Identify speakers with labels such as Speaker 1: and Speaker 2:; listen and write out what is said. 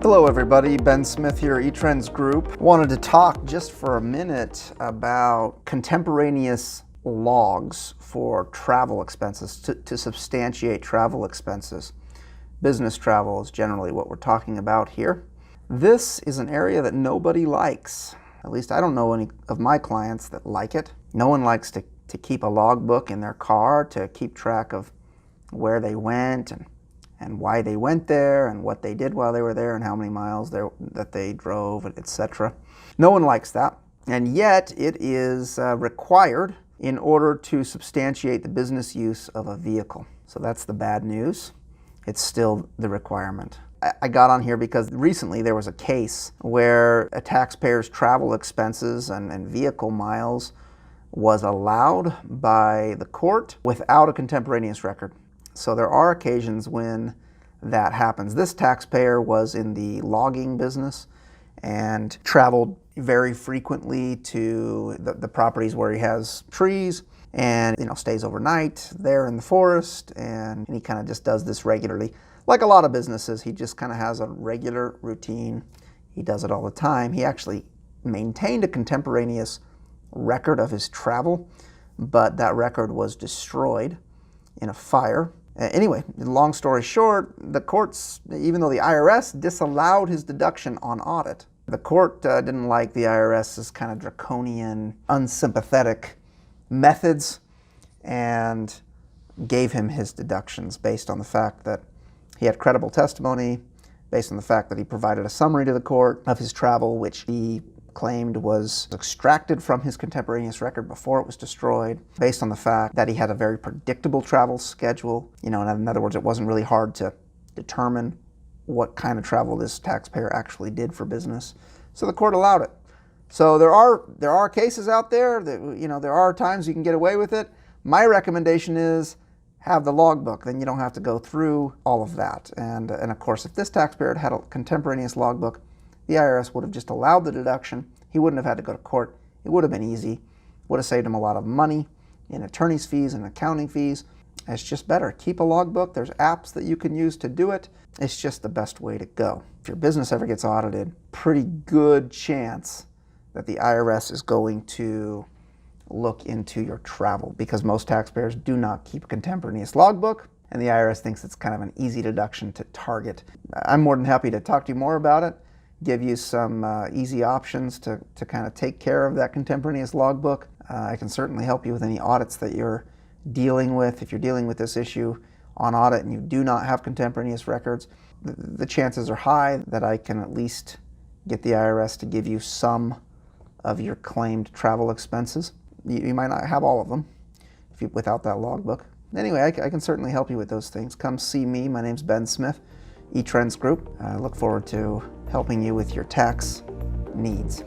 Speaker 1: Hello everybody, Ben Smith here, eTrends Group. Wanted to talk just for a minute about contemporaneous logs for travel expenses, to substantiate travel expenses. Business travel is generally what we're talking about here. This is an area that nobody likes. At least I don't know any of my clients that like it. No one likes to keep a logbook in their car to keep track of where they went and why they went there and what they did while they were there and how many miles that they drove, etc. No one likes that, and yet it is required in order to substantiate the business use of a vehicle. So that's the bad news. It's still the requirement. I got on here because recently there was a case where a taxpayer's travel expenses and vehicle miles was allowed by the court without a contemporaneous record. So there are occasions when that happens. This taxpayer was in the logging business and traveled very frequently to the properties where he has trees and stays overnight there in the forest, and he kind of just does this regularly. Like a lot of businesses, he just kind of has a regular routine. He does it all the time. He actually maintained a contemporaneous record of his travel, but that record was destroyed in a fire. Anyway, long story short, the courts, even though the IRS disallowed his deduction on audit, the court didn't like the IRS's kind of draconian, unsympathetic methods and gave him his deductions based on the fact that he had credible testimony, based on the fact that he provided a summary to the court of his travel, which he claimed was extracted from his contemporaneous record before it was destroyed, based on the fact that he had a very predictable travel schedule. In other words, it wasn't really hard to determine what kind of travel this taxpayer actually did for business. So the court allowed it. So there are cases out there that, there are times you can get away with it. My recommendation is have the logbook, then you don't have to go through all of that. And of course, if this taxpayer had a contemporaneous logbook, the IRS would have just allowed the deduction. He wouldn't have had to go to court. It would have been easy. Would have saved him a lot of money in attorney's fees and accounting fees. It's just better. Keep a logbook. There's apps that you can use to do it. It's just the best way to go. If your business ever gets audited, pretty good chance that the IRS is going to look into your travel, because most taxpayers do not keep a contemporaneous logbook, and the IRS thinks it's kind of an easy deduction to target. I'm more than happy to talk to you more about it, give you some easy options to kind of take care of that contemporaneous logbook. I can certainly help you with any audits that you're dealing with. If you're dealing with this issue on audit and you do not have contemporaneous records, the chances are high that I can at least get the IRS to give you some of your claimed travel expenses. You might not have all of them without that logbook. Anyway, I can certainly help you with those things. Come see me. My name's Ben Smith, eTrends Group. I look forward to helping you with your tax needs.